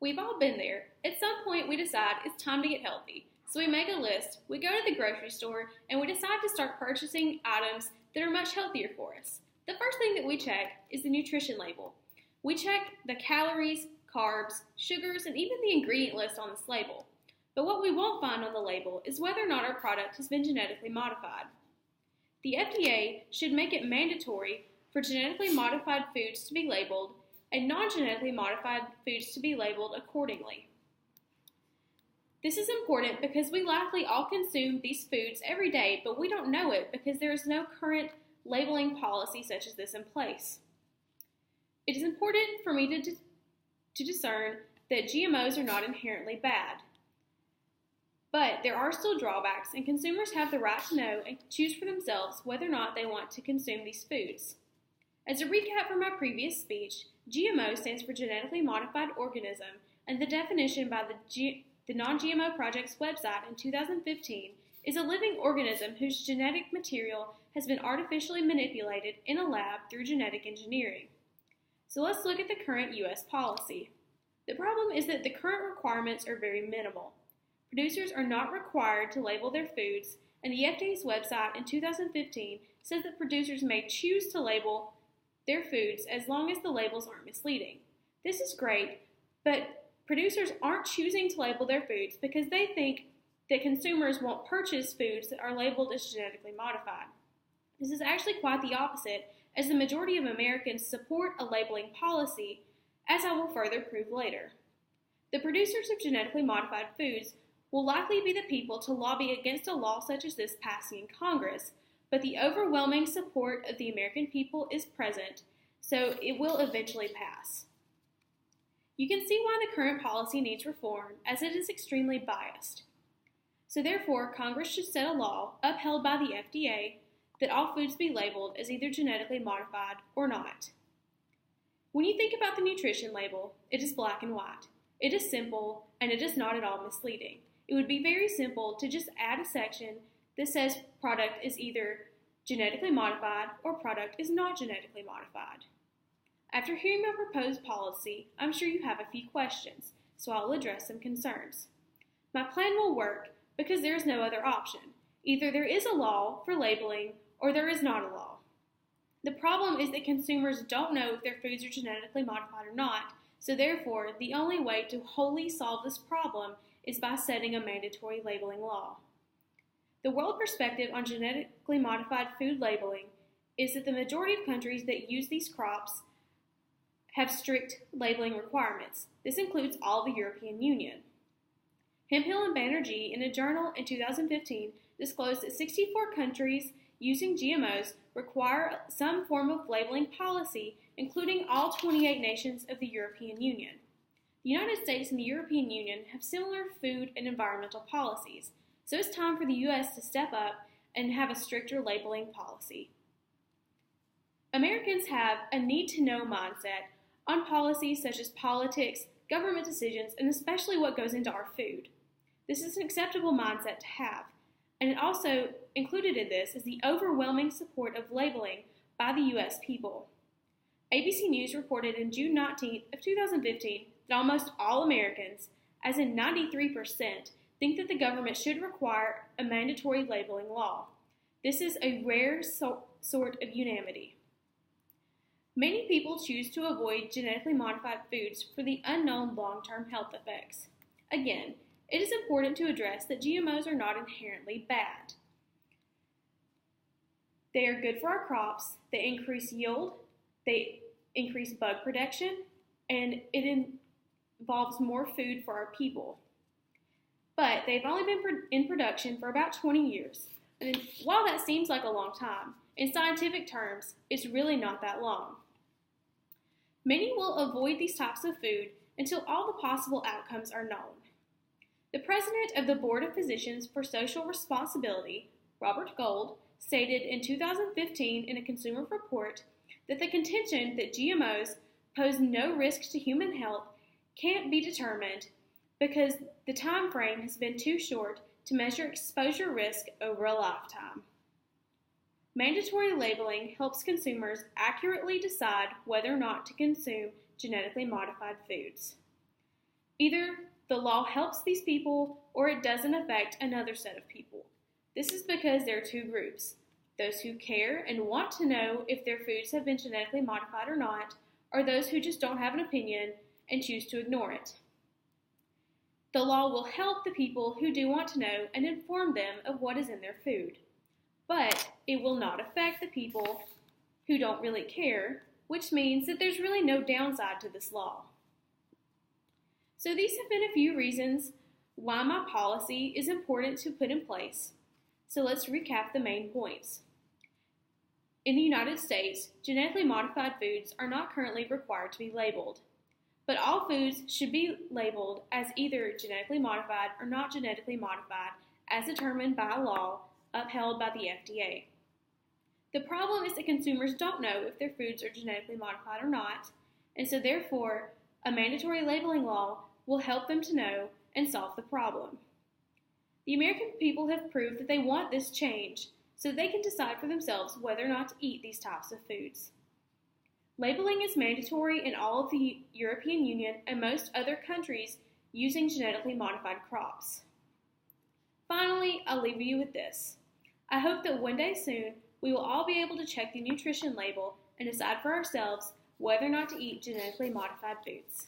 We've all been there. At some point, we decide it's time to get healthy. So we make a list, we go to the grocery store, and we decide to start purchasing items that are much healthier for us. The first thing that we check is the nutrition label. We check the calories, carbs, sugars, and even the ingredient list on this label. But what we won't find on the label is whether or not our product has been genetically modified. The FDA should make it mandatory for genetically modified foods to be labeled and non-genetically modified foods to be labeled accordingly. This is important because we likely all consume these foods every day, but we don't know it because there is no current labeling policy such as this in place. It is important for me to discern that GMOs are not inherently bad. But there are still drawbacks, and consumers have the right to know and choose for themselves whether or not they want to consume these foods. As a recap from my previous speech, GMO stands for Genetically Modified Organism, and the definition by the Non-GMO Project's website in 2015 is a living organism whose genetic material has been artificially manipulated in a lab through genetic engineering. So let's look at the current U.S. policy. The problem is that the current requirements are very minimal. Producers are not required to label their foods, and the FDA's website in 2015 says that producers may choose to label their foods as long as the labels aren't misleading. This is great, but producers aren't choosing to label their foods because they think that consumers won't purchase foods that are labeled as genetically modified. This is actually quite the opposite, as the majority of Americans support a labeling policy, as I will further prove later. The producers of genetically modified foods will likely be the people to lobby against a law such as this passing in Congress, but the overwhelming support of the American people is present, so it will eventually pass. You can see why the current policy needs reform, as it is extremely biased. So therefore, Congress should set a law, upheld by the FDA, that all foods be labeled as either genetically modified or not. When you think about the nutrition label, it is black and white. It is simple, and it is not at all misleading. It would be very simple to just add a section that says product is either genetically modified or product is not genetically modified. After hearing my proposed policy, I'm sure you have a few questions, so I'll address some concerns. My plan will work because there is no other option. Either there is a law for labeling or there is not a law. The problem is that consumers don't know if their foods are genetically modified or not, so therefore the only way to wholly solve this problem is by setting a mandatory labeling law. The world perspective on genetically modified food labeling is that the majority of countries that use these crops have strict labeling requirements. This includes all the European Union. Hemphill and Banerjee, in a journal in 2015, disclosed that 64 countries using GMOs require some form of labeling policy, including all 28 nations of the European Union. The United States and the European Union have similar food and environmental policies, so it's time for the U.S. to step up and have a stricter labeling policy. Americans have a need-to-know mindset on policies such as politics, government decisions, and especially what goes into our food. This is an acceptable mindset to have, and it also included in this is the overwhelming support of labeling by the U.S. people. ABC News reported in June 19th of 2015 that almost all Americans, as in 93%, think that the government should require a mandatory labeling law. This is a rare sort of unanimity. Many people choose to avoid genetically modified foods for the unknown long-term health effects. Again, it is important to address that GMOs are not inherently bad. They are good for our crops, they increase yield, they increase bug protection, and it involves more food for our people. But they've only been in production for about 20 years. And while that seems like a long time, in scientific terms, it's really not that long. Many will avoid these types of food until all the possible outcomes are known. The president of the Board of Physicians for Social Responsibility, Robert Gold, stated in 2015 in a Consumer Report that the contention that GMOs pose no risk to human health can't be determined because the time frame has been too short to measure exposure risk over a lifetime. Mandatory labeling helps consumers accurately decide whether or not to consume genetically modified foods. Either the law helps these people or it doesn't affect another set of people. This is because there are two groups: those who care and want to know if their foods have been genetically modified or not, or those who just don't have an opinion and choose to ignore it. The law will help the people who do want to know and inform them of what is in their food, but it will not affect the people who don't really care, which means that there's really no downside to this law. So these have been a few reasons why my policy is important to put in place. So let's recap the main points. In the United States, genetically modified foods are not currently required to be labeled, but all foods should be labeled as either genetically modified or not genetically modified as determined by a law upheld by the FDA. The problem is that consumers don't know if their foods are genetically modified or not, and so therefore a mandatory labeling law will help them to know and solve the problem. The American people have proved that they want this change so they can decide for themselves whether or not to eat these types of foods. Labeling is mandatory in all of the European Union and most other countries using genetically modified crops. Finally, I'll leave you with this. I hope that one day soon we will all be able to check the nutrition label and decide for ourselves whether or not to eat genetically modified foods.